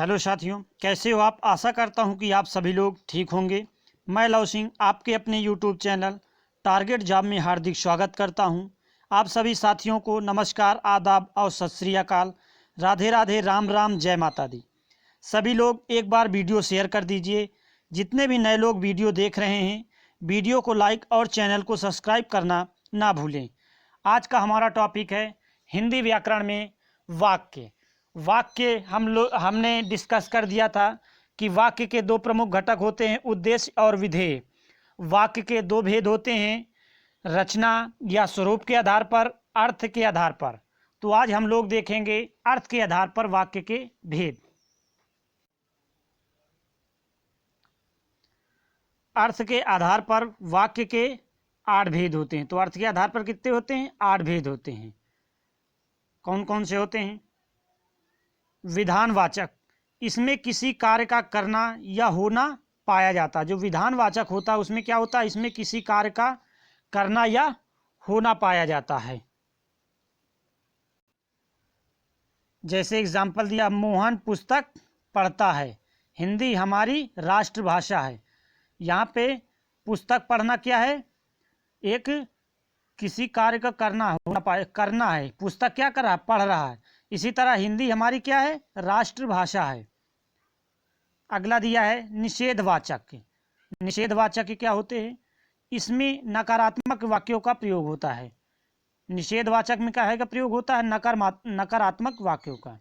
Hello साथियों, कैसे हो आप। आशा करता हूं कि आप सभी लोग ठीक होंगे। मैं लव सिंह आपके अपने यूट्यूब चैनल टारगेट जॉब में हार्दिक स्वागत करता हूं। आप सभी साथियों को नमस्कार, आदाब और सत श्री अकाल। राधे राधे, राम राम, जय माता दी। सभी लोग एक बार वीडियो शेयर कर दीजिए। जितने भी नए लोग वीडियो देख रहे हैं, वीडियो को लाइक और चैनल को सब्सक्राइब करना ना भूलें। आज का हमारा टॉपिक है हिंदी व्याकरण में वाक्य। वाक्य हमने डिस्कस कर दिया था कि वाक्य के दो प्रमुख घटक होते हैं, उद्देश्य और विधेय। वाक्य के दो भेद होते हैं, रचना या स्वरूप के आधार पर, अर्थ के आधार पर। तो आज हम लोग देखेंगे अर्थ के आधार पर वाक्य के भेद। अर्थ के आधार पर वाक्य के 8 भेद होते हैं। तो अर्थ के आधार पर कितने होते हैं? 8 भेद होते हैं। कौन कौन से होते हैं? विधानवाचक, इसमें किसी कार्य का करना या होना पाया जाता है। जो विधानवाचक होता है उसमें क्या होता है? इसमें किसी कार्य का करना या होना पाया जाता है। जैसे एग्जाम्पल दिया, मोहन पुस्तक पढ़ता है। हिंदी हमारी राष्ट्रभाषा है। यहाँ पे पुस्तक पढ़ना क्या है? एक किसी कार्य का करना होना पाए, करना है। पुस्तक क्या कर रहा है? पढ़ रहा है। इसी तरह हिंदी हमारी क्या है? राष्ट्रभाषा है। अगला दिया है निषेधवाचक। निषेधवाचक क्या होते हैं? इसमें नकारात्मक वाक्यों का प्रयोग होता है। निषेधवाचक में क्या है का प्रयोग होता है? नकारात्मक वाक्यों का।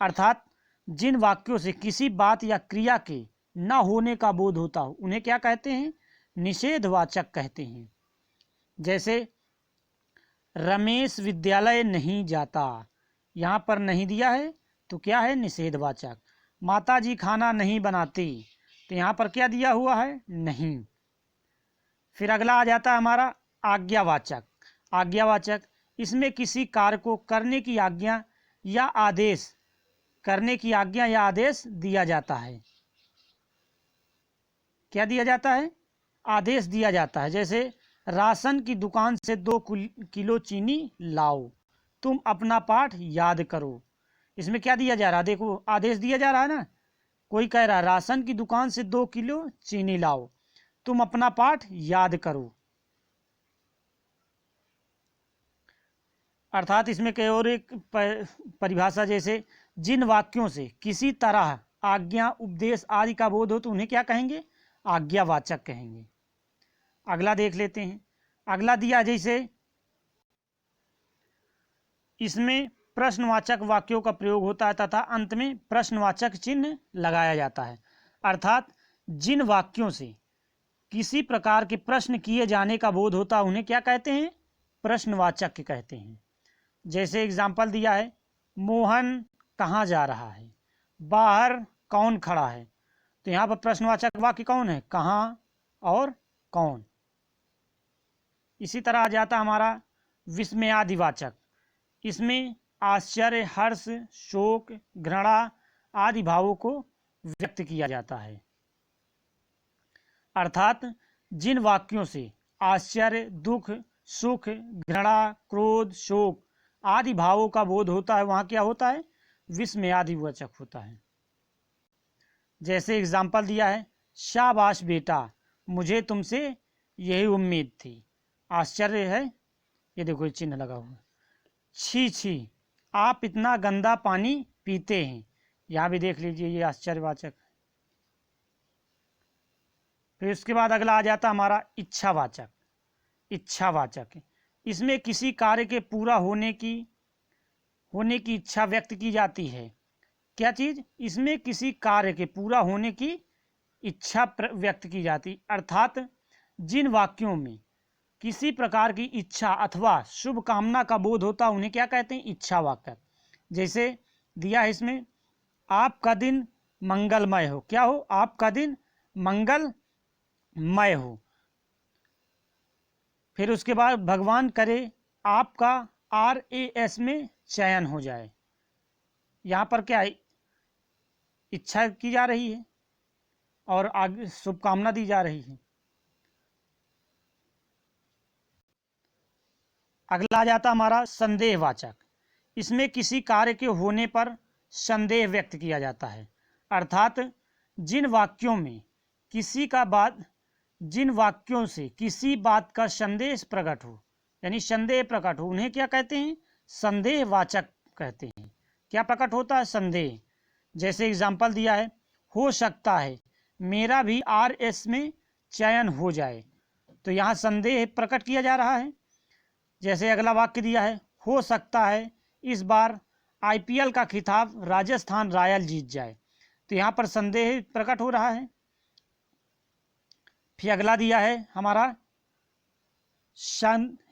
अर्थात जिन वाक्यों से किसी बात या क्रिया के न होने का बोध होता हो उन्हें क्या कहते हैं? निषेधवाचक कहते हैं। जैसे रमेश विद्यालय नहीं जाता, यहाँ पर नहीं दिया है तो क्या है? निषेधवाचक। माता जी खाना नहीं बनाती, तो यहाँ पर क्या दिया हुआ है? नहीं। फिर अगला आ जाता है हमारा आज्ञावाचक। आज्ञावाचक, इसमें किसी कार्य को करने की आज्ञा या आदेश, करने की आज्ञा या आदेश दिया जाता है। क्या दिया जाता है? आदेश दिया जाता है। जैसे राशन की दुकान से 2 किलो चीनी लाओ, तुम अपना पाठ याद करो। इसमें क्या दिया जा रहा है? देखो, आदेश दिया जा रहा है ना। कोई कह रहा है राशन की दुकान से 2 किलो चीनी लाओ, तुम अपना पाठ याद करो। अर्थात इसमें कई और एक परिभाषा, जैसे जिन वाक्यों से किसी तरह आज्ञा, उपदेश आदि का बोध हो तो उन्हें क्या कहेंगे? आज्ञावाचक कहेंगे। अगला देख लेते हैं। अगला दिया, जैसे इसमें प्रश्नवाचक वाक्यों का प्रयोग होता है तथा अंत में प्रश्नवाचक चिन्ह लगाया जाता है। अर्थात जिन वाक्यों से किसी प्रकार के प्रश्न किए जाने का बोध होता है उन्हें क्या कहते हैं? प्रश्नवाचक कहते हैं। जैसे एग्जाम्पल दिया है, मोहन कहाँ जा रहा है, बाहर कौन खड़ा है। तो यहाँ पर प्रश्नवाचक वाक्य कौन है? कहाँ और कौन। इसी तरह आ जाता हमारा विस्मयादिवाचक। इसमें आश्चर्य, हर्ष, शोक, घृणा आदि भावों को व्यक्त किया जाता है। अर्थात जिन वाक्यों से आश्चर्य, दुख, सुख, घृणा, क्रोध, शोक आदि भावों का बोध होता है वहाँ क्या होता है? विस्मयादिवाचक होता है। जैसे एग्जाम्पल दिया है, शाबाश बेटा, मुझे तुमसे यही उम्मीद थी। आश्चर्य है, ये देखो चिन्ह लगा हुआ। छी छी, आप इतना गंदा पानी पीते हैं। यहाँ भी देख लीजिए, ये आश्चर्यवाचक। फिर उसके बाद अगला आ जाता हमारा इच्छावाचक। इच्छावाचक, इसमें किसी कार्य के पूरा होने की इच्छा व्यक्त की जाती है। क्या चीज? इसमें किसी कार्य के पूरा होने की इच्छा व्यक्त की जाती। अर्थात जिन वाक्यों में किसी प्रकार की इच्छा अथवा शुभ कामना का बोध होता उन्हें क्या कहते हैं? इच्छा वाक्य। जैसे दिया है इसमें, आपका दिन मंगलमय हो। क्या हो? आपका दिन मंगलमय हो। फिर उसके बाद भगवान करे आपका RAS में चयन हो जाए। यहाँ पर क्या है? इच्छा की जा रही है और आगे शुभकामना दी जा रही है। अगला आ जाता हमारा संदेहवाचक। इसमें किसी कार्य के होने पर संदेह व्यक्त किया जाता है। अर्थात जिन वाक्यों से किसी बात का संदेश प्रकट हो, यानी संदेह प्रकट हो, उन्हें क्या कहते हैं? संदेहवाचक कहते हैं। क्या प्रकट होता है? संदेह। जैसे एग्जाम्पल दिया है, हो सकता है मेरा भी RS में चयन हो जाए, तो यहाँ संदेह प्रकट किया जा रहा है। जैसे अगला वाक्य दिया है, हो सकता है इस बार IPL का खिताब राजस्थान रॉयल जीत जाए, तो यहाँ पर संदेह प्रकट हो रहा है। फिर अगला दिया है हमारा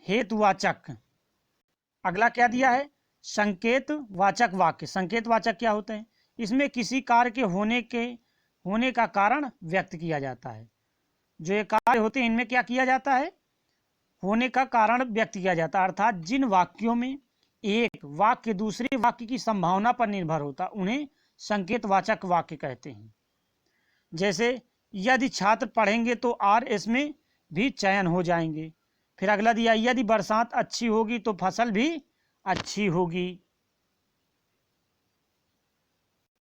हेतुवाचक। अगला क्या दिया है? संकेतवाचक वाक्य। संकेतवाचक क्या होते हैं? इसमें किसी कार्य के होने का कारण व्यक्त किया जाता है। जो ये कार्य होते हैं इनमें क्या किया जाता है? होने का कारण व्यक्त किया जाता है। अर्थात जिन वाक्यों में एक वाक्य दूसरे वाक्य की संभावना पर निर्भर होता, उन्हें संकेतवाचक वाक्य कहते हैं। जैसे यदि छात्र पढ़ेंगे तो RS में भी चयन हो जाएंगे। फिर अगला दिया, यदि बरसात अच्छी होगी तो फसल भी अच्छी होगी।